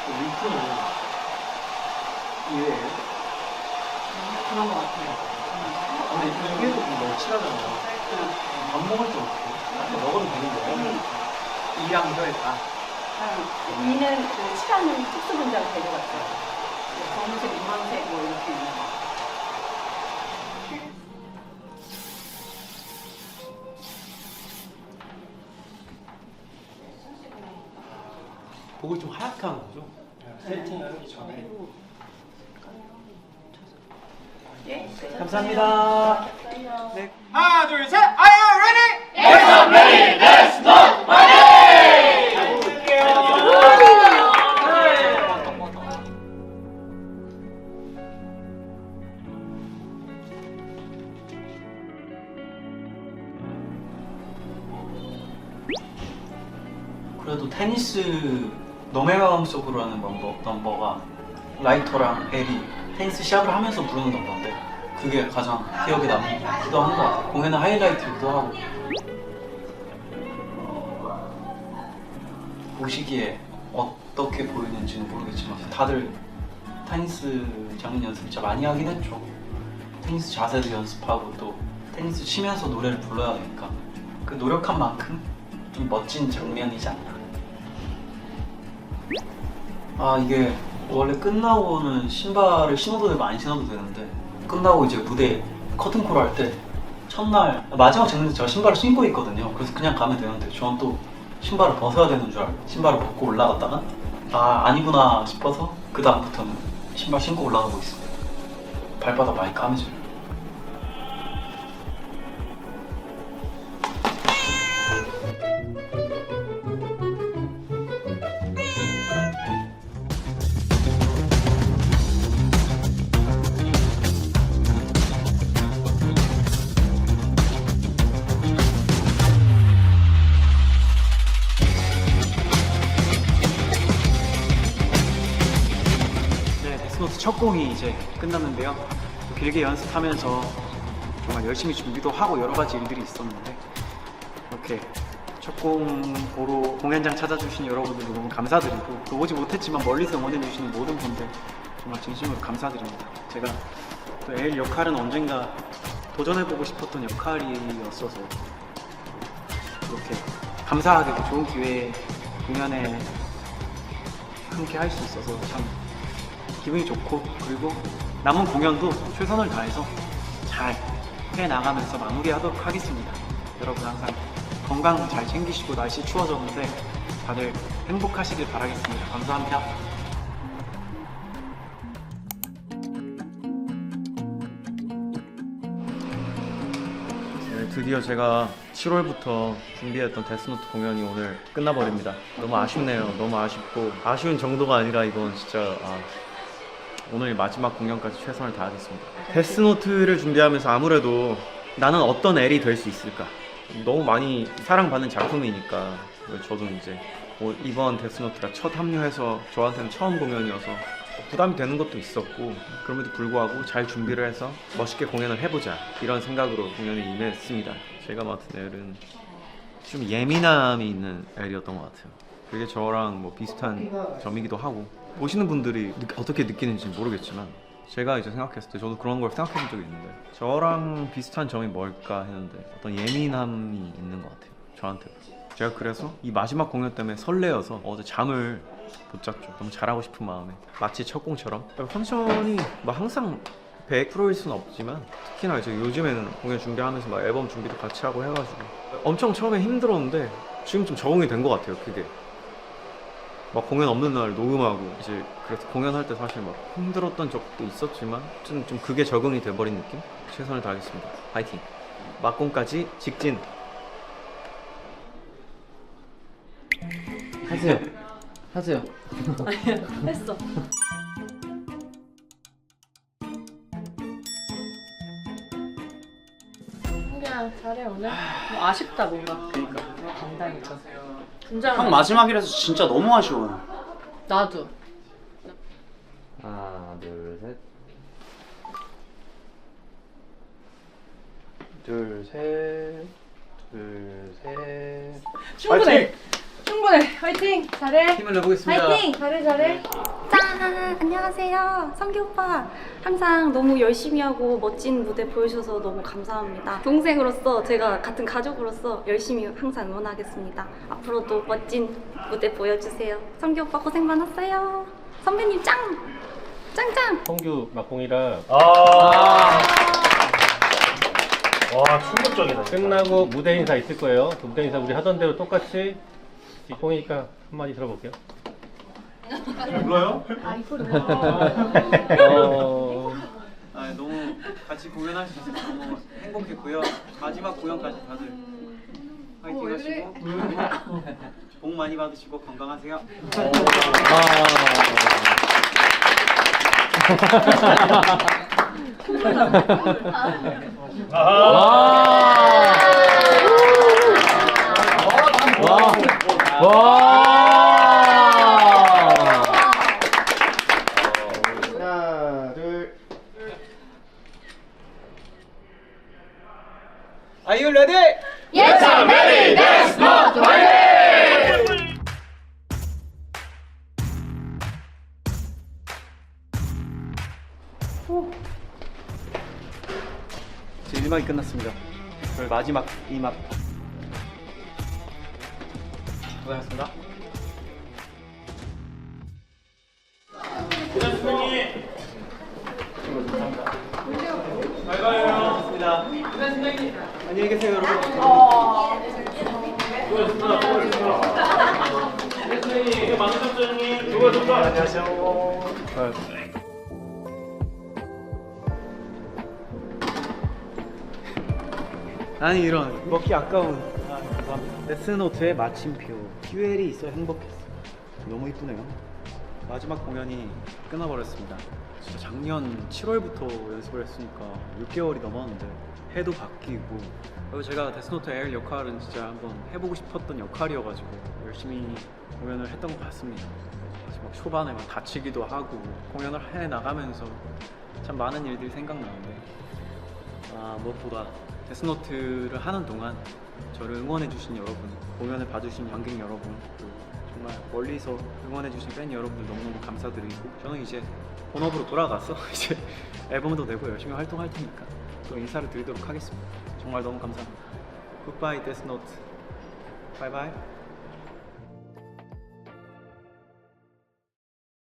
밀크는 이외에요? 그런 것 같아요. 근데 이게 좀 너무 칠하잖아요. 밥 먹을 때 어떻게? 먹어도 되는 거예요? 이랑 혀일까? 이는 그 칠하는 특수 분자를 데려갔어요. 검은색, 노란색 뭐 이렇게 있는 거. 그걸 좀 하얗게 하는 거죠? 세팅하기 전에. 예? 감사합니다. 네. 하나 둘 셋, Are you ready? Yes, I'm ready. Let's not money. 그래도 테니스 너의 마음속으로 하는 넘버가 라이터랑 에리 테니스 시합을 하면서 부르는 넘버인데 그게 가장 기억에 남기도 한 것 같아요. 공연의 하이라이트이기도 하고 보시기에 어떻게 보이는지는 모르겠지만 다들 테니스 장인 연습 진짜 많이 하긴 했죠. 테니스 자세도 연습하고 또 테니스 치면서 노래를 불러야 되니까 그 노력한 만큼 좀 멋진 장면이지 않나. 아 이게 원래 끝나고는 신발을 신어도 많이 신어도 되는데 끝나고 이제 무대 커튼콜 할 때 첫날 마지막 장면에서 제가 신발을 신고 있거든요. 그래서 그냥 가면 되는데 저는 또 신발을 벗어야 되는 줄 알고 신발을 벗고 올라갔다가 아 아니구나 싶어서 그 다음부터는 신발 신고 올라가고 있습니다. 발바닥 많이 까매져요. 데스노트 첫 공이 이제 끝났는데요. 길게 연습하면서 정말 열심히 준비도 하고 여러 가지 일들이 있었는데 이렇게 첫 공 보러 공연장 찾아주신 여러분들도 너무 감사드리고 또 오지 못했지만 멀리서 응원해주시는 모든 분들 정말 진심으로 감사드립니다. 제가 또 에일 역할은 언젠가 도전해보고 싶었던 역할이었어서 이렇게 감사하게도 좋은 기회에 공연에 함께 할 수 있어서 참 기분이 좋고 그리고 남은 공연도 최선을 다해서 잘 해나가면서 마무리하도록 하겠습니다. 여러분 항상 건강 잘 챙기시고 날씨 추워졌는데 다들 행복하시길 바라겠습니다. 감사합니다. 네, 드디어 제가 7월부터 준비했던 데스노트 공연이 오늘 끝나버립니다. 너무 아쉽네요. 너무 아쉽고 아쉬운 정도가 아니라 이건 진짜 오늘 마지막 공연까지 최선을 다하겠습니다. 데스노트를 준비하면서 아무래도 나는 어떤 엘이 될 수 있을까? 너무 많이 사랑받는 작품이니까 저도 이제 이번 데스노트가 첫 합류해서 저한테는 처음 공연이어서 부담이 되는 것도 있었고 그럼에도 불구하고 잘 준비를 해서 멋있게 공연을 해보자 이런 생각으로 공연에 임했습니다. 제가 맡은 엘은 좀 예민함이 있는 엘이었던 것 같아요. 그게 저랑 뭐 비슷한 점이기도 하고 보시는 분들이 어떻게 느끼는지 모르겠지만 제가 이제 생각했을 때 저도 그런 걸 생각해 본 적이 있는데 저랑 비슷한 점이 뭘까 했는데 어떤 예민함이 있는 것 같아요. 저한테. 제가 그래서 이 마지막 공연 때문에 설레어서 어제 잠을 못 잤죠. 너무 잘하고 싶은 마음에 마치 첫 공처럼 컨디션이 뭐 항상 100%일 수는 없지만 특히나 이제 요즘에는 공연 준비하면서 막 앨범 준비도 같이 하고 해가지고 엄청 처음에 힘들었는데 지금 좀 적응이 된 것 같아요. 그게 막 공연 없는 날 녹음하고 이제 그래서 공연할 때 사실 막 힘들었던 적도 있었지만 좀 그게 적응이 돼버린 느낌? 최선을 다하겠습니다. 파이팅! 막공까지 직진! 하세요. 했어. 그냥 잘해 오늘. 뭐 아쉽다 뭔가. 그러니까. 간다니까. 형 분장. 마지막이라서 진짜 너무 아쉬워요. 나도. 하나, 둘, 셋. 둘, 셋. 둘, 셋. 충분해. 충분해. 화이팅. 잘해. 힘을 내보겠습니다. 화이팅. 잘해 잘해. 짠! 안녕하세요. 성기 오빠. 항상 너무 열심히 하고 멋진 무대 보여주셔서 너무 감사합니다. 동생으로서 제가 같은 가족으로서 열심히 항상 응원하겠습니다. 앞으로도 멋진 무대 보여주세요. 성기 오빠 고생 많았어요. 선배님 짱! 짱짱! 성규 막공이라 와 충격적이다. 끝나고 무대 인사 있을 거예요. 그 무대 인사 우리 하던 대로 똑같이 막공이니까 한마디 들어볼게요. 불러요? 너무 같이 공연할 수 있어서 너무 행복했고요. 마지막 공연까지 다들 화이팅 하시고 복 많이 받으시고 건강하세요. 하나, 둘. Are you ready? Yes, I'm ready. Death Note 화이팅! 제 1막이 끝났습니다. 저희 마지막 2막 고생하셨습니다. 안녕히 계세요, 여러분. 아니 이런 먹기 아까운 데스노트의 마침표 듀엘이 있어 행복했어. 너무 이쁘네요. 마지막 공연이 끝나버렸습니다. 진짜 작년 7월부터 연습을 했으니까 6개월이 넘었는데 해도 바뀌고, 그리고 제가 데스노트 L 역할은 진짜 한번 해보고 싶었던 역할이어가지고 열심히 공연을 했던 것 같습니다. 마지막 초반에 막 다치기도 하고 공연을 해나가면서 참 많은 일들이 생각나는데, 무엇보다 데스노트를 하는 동안 저를 응원해주신 여러분, 공연을 봐주신 관객 여러분, 또 정말 멀리서 응원해주신 팬 여러분들 너무너무 감사드리고, 저는 이제 본업으로 돌아가서 이제 앨범도 내고 열심히 활동할 테니까 또 인사를 드리도록 하겠습니다. 정말 너무 감사합니다. 굿바이 데스노트. 바이바이.